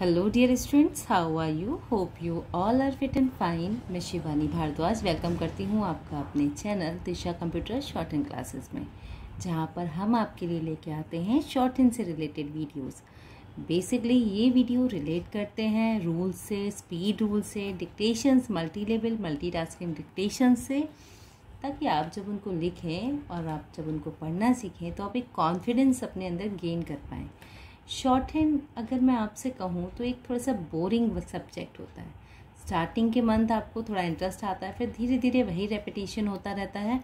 Hello dear students, how are you? Hope you all are fit and fine. मैं Shivani Bhardwaj welcome करती हूँ आपका अपने channel Disha computer shorthand classes में, जहाँ पर हम आपके लिए लेके आते हैं शॉर्ट हैंड से रिलेटेड वीडियोस। बेसिकली ये वीडियो रिलेट करते हैं रूल से, स्पीड रूल से, dictations, multi level multitasking dictation से, ताकि आप जब उनको लिखें और आप जब उनको पढ़ना सीखें तो आप एक कॉन्फिडेंस अपने अंदर गेन कर पाएँ। शॉर्ट हैंड अगर मैं आपसे कहूँ तो एक थोड़ा सा बोरिंग सब्जेक्ट होता है। स्टार्टिंग के मंथ आपको थोड़ा इंटरेस्ट आता है, फिर धीरे धीरे वही रेपिटेशन होता रहता है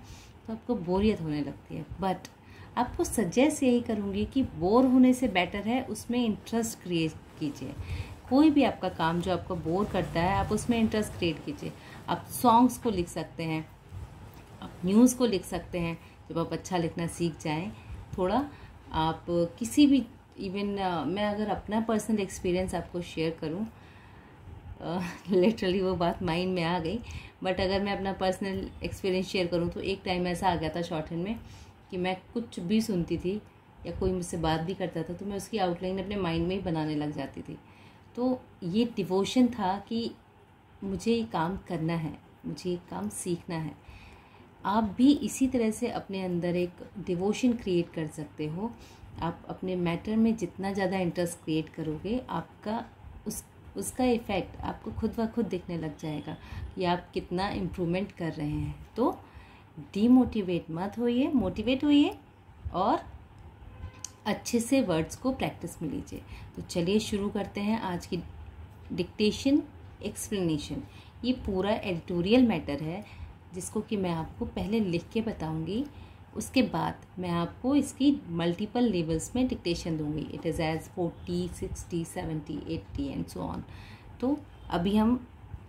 तो आपको बोरियत होने लगती है। बट आपको सजेस्ट यही करूँगी कि बोर होने से बेटर है उसमें इंटरेस्ट क्रिएट कीजिए। कोई भी आपका काम जो आपको बोर करता है आप उसमें इंटरेस्ट क्रिएट कीजिए। आप सॉन्ग्स को लिख सकते हैं, आप न्यूज़ को लिख सकते हैं। जब आप अच्छा लिखना सीख जाएं थोड़ा, आप किसी भी इवन मैं अगर अपना पर्सनल एक्सपीरियंस आपको शेयर करूं, लिटरली वो बात माइंड में आ गई, बट अगर मैं अपना पर्सनल एक्सपीरियंस शेयर करूं तो एक टाइम ऐसा आ गया था शॉर्ट हैंड में कि मैं कुछ भी सुनती थी या कोई मुझसे बात भी करता था तो मैं उसकी आउटलाइन अपने माइंड में ही बनाने लग जाती थी। तो ये डिवोशन था कि मुझे ये काम करना है, मुझे ये काम सीखना है। आप भी इसी तरह से अपने अंदर एक डिवोशन क्रिएट कर सकते हो। आप अपने मैटर में जितना ज़्यादा इंटरेस्ट क्रिएट करोगे, आपका उसका इफ़ेक्ट आपको खुद ब खुद दिखने लग जाएगा कि आप कितना इम्प्रूवमेंट कर रहे हैं। तो डीमोटिवेट मत होइए, मोटिवेट होइए और अच्छे से वर्ड्स को प्रैक्टिस में लीजिए। तो चलिए शुरू करते हैं आज की डिक्टेशन एक्सप्लेनेशन। ये पूरा एडिटोरियल मैटर है जिसको कि मैं आपको पहले लिख के बताऊंगी, उसके बाद मैं आपको इसकी मल्टीपल लेवल्स में डिक्टेशन दूंगी। It is as 40, 60, 70, 80 and so on. तो अभी हम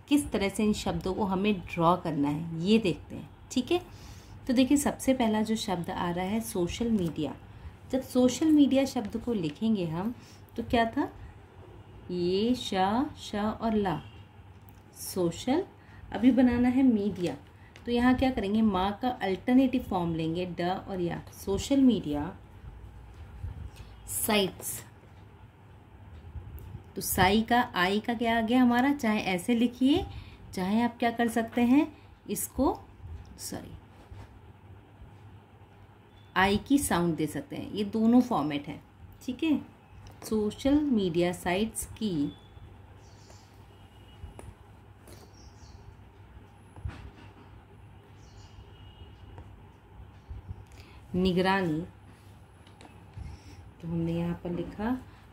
किस तरह से इन शब्दों को हमें ड्रॉ करना है ये देखते हैं, ठीक है? तो देखिए, सबसे पहला जो शब्द आ रहा है सोशल मीडिया। जब सोशल मीडिया शब्द को लिखेंगे हम तो क्या था, ये श और ला, सोशल। अभी बनाना है मीडिया, तो यहाँ क्या करेंगे, माँ का अल्टरनेटिव फॉर्म लेंगे, ड और या। सोशल मीडिया साइट्स, तो साई का आई का क्या आ गया हमारा, चाहे ऐसे लिखिए चाहे आप क्या कर सकते हैं, इसको आई की साउंड दे सकते हैं। ये दोनों फॉर्मेट है, ठीक है। सोशल मीडिया साइट्स की निगरानी, तो हमने यहाँ पर लिखा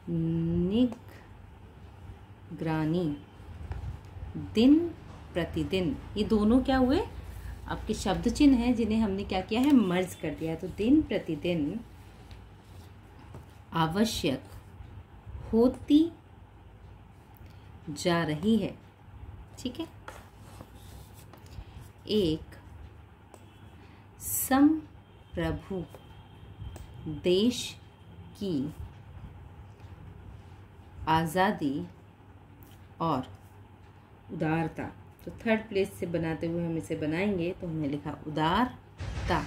निगरानी, दिन प्रतिदिन। ये दोनों क्या हुए, आपके शब्द चिन्ह हैं जिन्हें हमने क्या किया है, मर्ज कर दिया है। तो दिन प्रतिदिन आवश्यक होती जा रही है, ठीक है। एक संप्रभु देश की आज़ादी और उदारता, तो थर्ड प्लेस से बनाते हुए हम इसे बनाएंगे तो हमने लिखा उदारता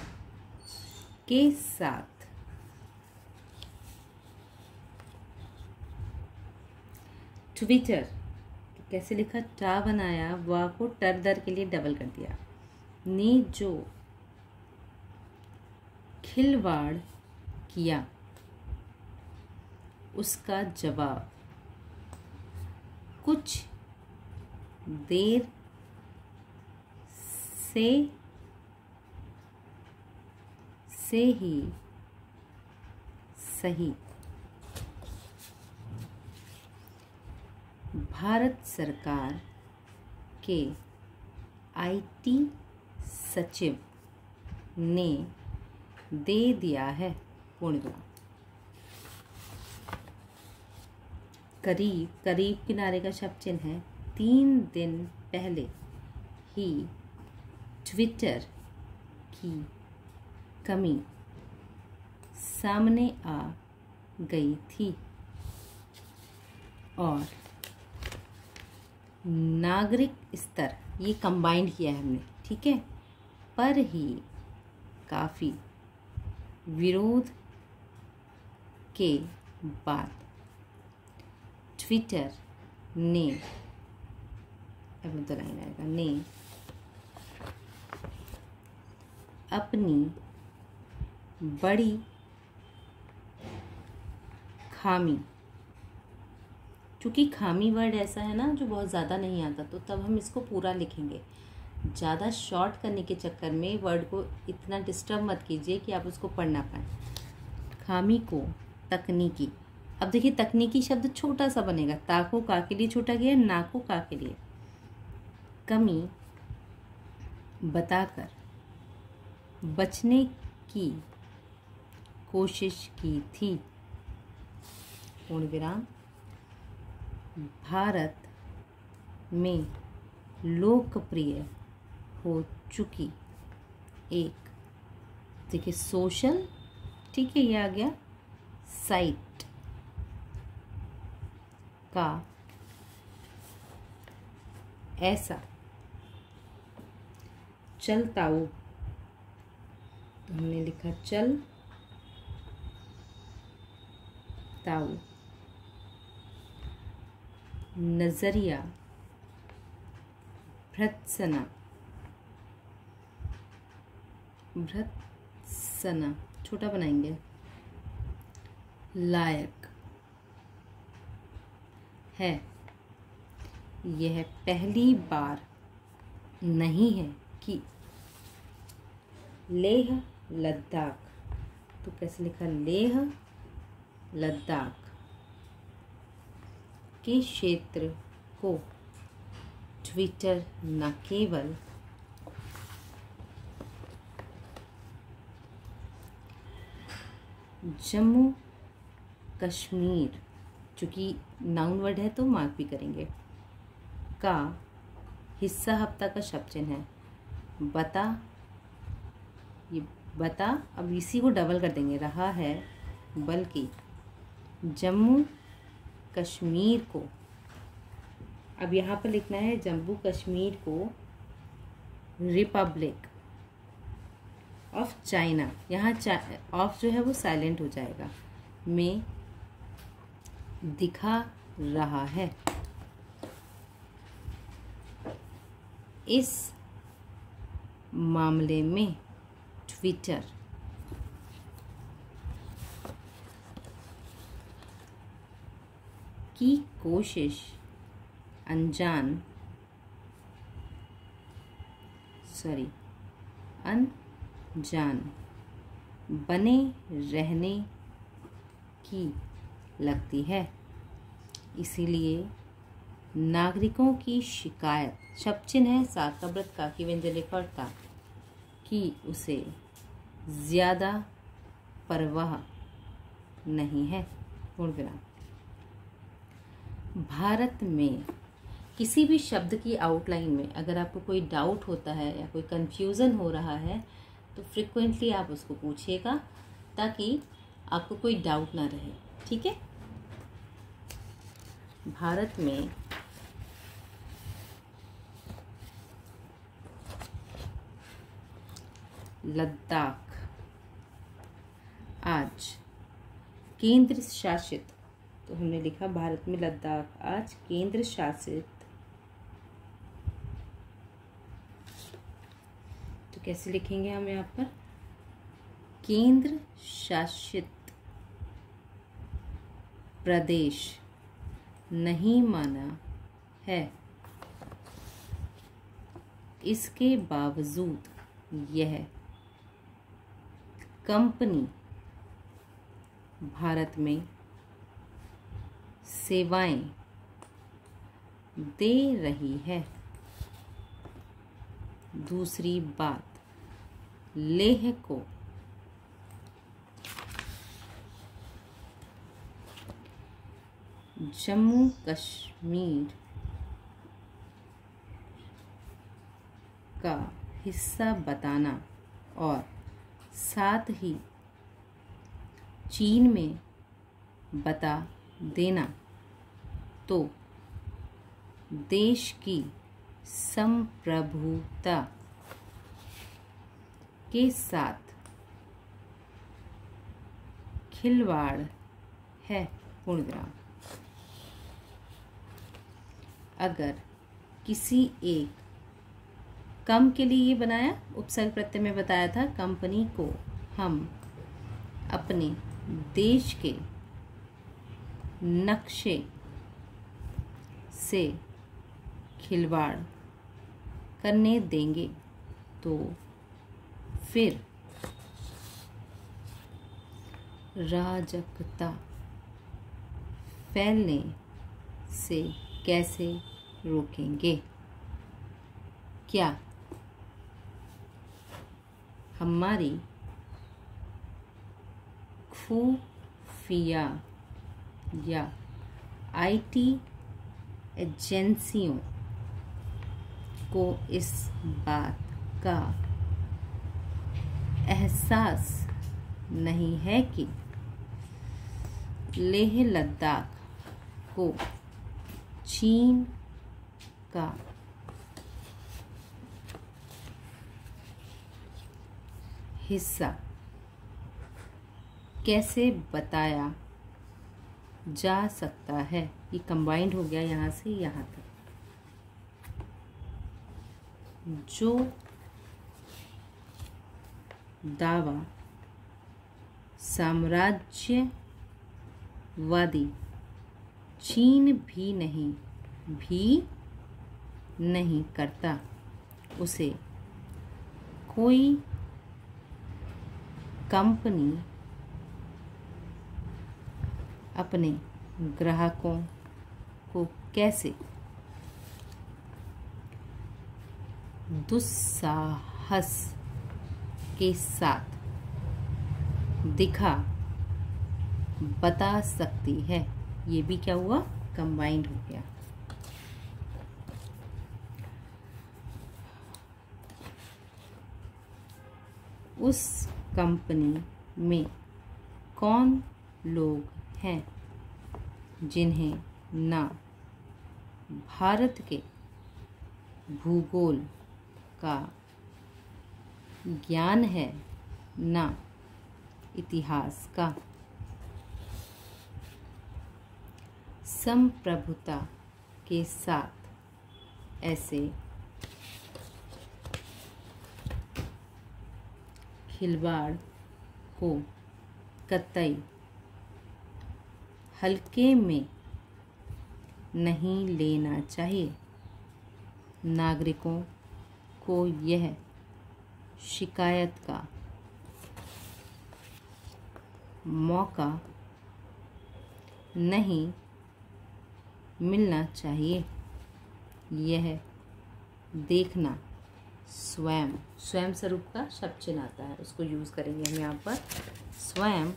के साथ ट्विटर, तो कैसे लिखा, टा बनाया, वा को टर दर के लिए डबल कर दिया, ने जो खिलवाड़ किया उसका जवाब कुछ देर से ही सही। भारत सरकार के IT सचिव ने दे दिया है पूर्णविराम। करीब, करीब किनारे का शब्द चिन्ह है। 3 दिन पहले ही ट्विटर की कमी सामने आ गई थी और नागरिक स्तर, ये कंबाइंड किया है हमने, ठीक है, पर ही काफ़ी विरोध के बाद ट्विटर ने, अब तो लाइन आएगा, ने अपनी बड़ी खामी, क्योंकि खामी वर्ड ऐसा है ना जो बहुत ज़्यादा नहीं आता, तो तब हम इसको पूरा लिखेंगे। ज़्यादा शॉर्ट करने के चक्कर में वर्ड को इतना डिस्टर्ब मत कीजिए कि आप उसको पढ़ ना पाएँ। खामी को तकनीकी, अब देखिए तकनीकी शब्द छोटा सा बनेगा, ता को का के लिए छोटा गया, ना को का के लिए। कमी बताकर बचने की कोशिश की थी, पूर्ण विराम। भारत में लोकप्रिय हो चुकी एक, देखिए सोशल, ठीक है ये आ गया, साइट का ऐसा चलताऊ, तो हमने लिखा चल ताऊ, नजरिया भर्त्सना, भर्त्सना छोटा बनाएंगे, लायक है। यह पहली बार नहीं है कि लेह लद्दाख, तो कैसे लिखा, लेह लद्दाख के क्षेत्र को ट्विटर न केवल जम्मू कश्मीर, चूँकि नाउन वर्ड है तो मार्क भी करेंगे, का हिस्सा हफ्ता का शब्द चिन्ह है। बता, ये बता, अब इसी को डबल कर देंगे, रहा है, बल्कि जम्मू कश्मीर को, अब यहाँ पर लिखना है जम्मू कश्मीर को रिपब्लिक ऑफ चाइना, यहाँ ऑफ जो है वो साइलेंट हो जाएगा, में दिखा रहा है। इस मामले में ट्विटर की कोशिश अनजान बने रहने की लगती है, इसीलिए नागरिकों की शिकायत, शब्द चिन्ह है सात का व्रत का की व्यंजन रेखा और ता, कि उसे ज़्यादा परवाह नहीं है, पूर्ण विराम। भारत में किसी भी शब्द की आउटलाइन में अगर आपको कोई डाउट होता है या कोई कंफ्यूजन हो रहा है तो फ्रिक्वेंटली आप उसको पूछिएगा ताकि आपको कोई डाउट ना रहे, ठीक है। भारत में लद्दाख आज केंद्र शासित, तो हमने लिखा भारत में लद्दाख आज केंद्र शासित, तो कैसे लिखेंगे हम यहाँ पर, केंद्र शासित प्रदेश नहीं माना है, इसके बावजूद यह कंपनी भारत में सेवाएं दे रही है। दूसरी बात, लेह को जम्मू कश्मीर का हिस्सा बताना और साथ ही चीन में बता देना तो देश की संप्रभुता के साथ खिलवाड़ है, पूर्ण विराम। अगर किसी एक कम के लिए ये बनाया, उपसर्ग प्रत्यय में बताया था, कंपनी को हम अपने देश के नक्शे से खिलवाड़ करने देंगे तो फिर राजकता फैलने से कैसे रोकेंगे? क्या हमारी खुफिया या आईटी एजेंसियों को इस बात का एहसास नहीं है कि लेह लद्दाख को चीन का हिस्सा कैसे बताया जा सकता है? ये कंबाइंड हो गया यहाँ से यहाँ तक। जो दावा साम्राज्यवादी चीन भी नहीं करता, उसे कोई कंपनी अपने ग्राहकों को कैसे दुस्साहस के साथ बता सकती है? ये भी क्या हुआ? कंबाइंड हो गया। उस कंपनी में कौन लोग हैं जिन्हें ना भारत के भूगोल का ज्ञान है ना इतिहास का? संप्रभुता के साथ ऐसे खिलवाड़ को कतई हल्के में नहीं लेना चाहिए। नागरिकों को यह शिकायत का मौका नहीं मिलना चाहिए। यह देखना स्वयं स्वरूप का शब्द चिन्ह आता है, उसको यूज करेंगे हम यहाँ पर। स्वयं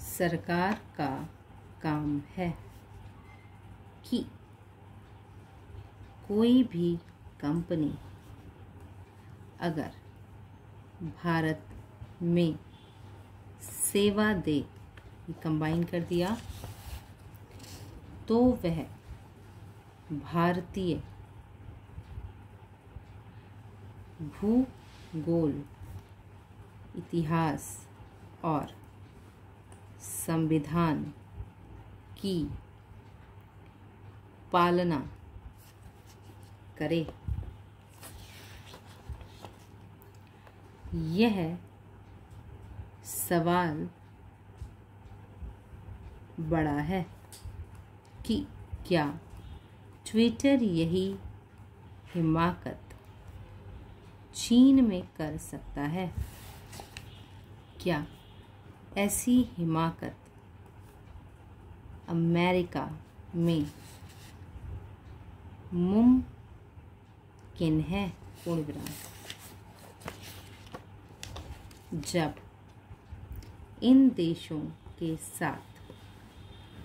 सरकार का काम है कि कोई भी कंपनी अगर भारत में सेवा दे, ये कंबाइन कर दिया, तो वह भारतीय भूगोल, इतिहास और संविधान की पालना करे। यह सवाल बड़ा है कि क्या ट्विटर यही हिमाकत चीन में कर सकता है? क्या ऐसी हिमाकत अमेरिका में मुमकिन है? पूर्ण विराम। जब इन देशों के साथ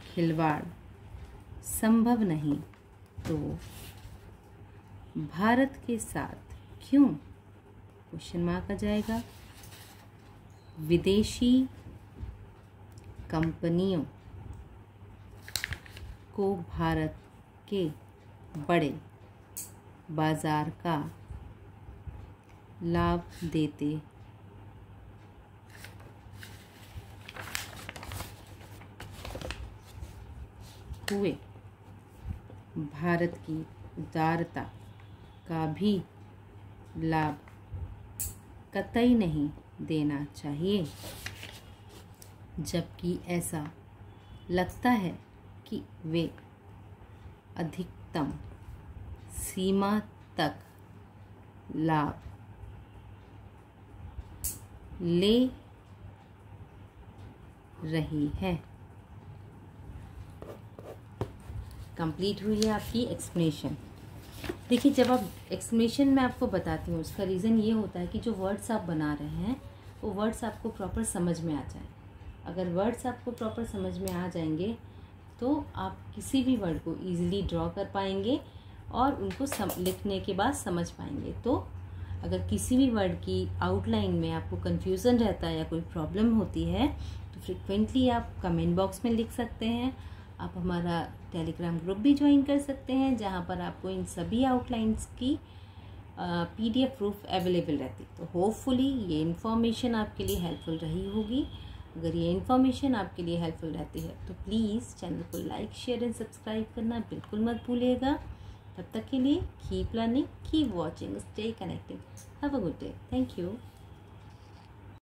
खिलवाड़ संभव नहीं तो भारत के साथ क्यों? क्वेश्चन मार्क आ जाएगा। विदेशी कंपनियों को भारत के बड़े बाजार का लाभ देते हुए भारत की उदारता का भी लाभ कतई नहीं देना चाहिए, जबकि ऐसा लगता है कि वे अधिकतम सीमा तक लाभ ले रही है। कंप्लीट हुई है आपकी एक्सप्लेनेशन। देखिए, जब आप एक्सप्लेनेशन में आपको बताती हूँ, उसका रीज़न ये होता है कि जो वर्ड्स आप बना रहे हैं वो वर्ड्स आपको प्रॉपर समझ में आ जाए। अगर वर्ड्स आपको प्रॉपर समझ में आ जाएंगे तो आप किसी भी वर्ड को ईजिली ड्रॉ कर पाएंगे और उनको लिखने के बाद समझ पाएंगे। तो अगर किसी भी वर्ड की आउटलाइन में आपको कन्फ्यूज़न रहता है या कोई प्रॉब्लम होती है तो फ्रिक्वेंटली आप कमेंट बॉक्स में लिख सकते हैं। आप हमारा टेलीग्राम ग्रुप भी ज्वाइन कर सकते हैं, जहाँ पर आपको इन सभी आउटलाइंस की PDF प्रूफ अवेलेबल रहती। तो होपफुली ये इन्फॉर्मेशन आपके लिए हेल्पफुल रही होगी। अगर ये इन्फॉर्मेशन आपके लिए हेल्पफुल रहती है तो प्लीज़ चैनल को लाइक, शेयर एंड सब्सक्राइब करना बिल्कुल मत भूलिएगा। तब तक के लिए keep learning, keep watching, stay connected, have a good day, thank you.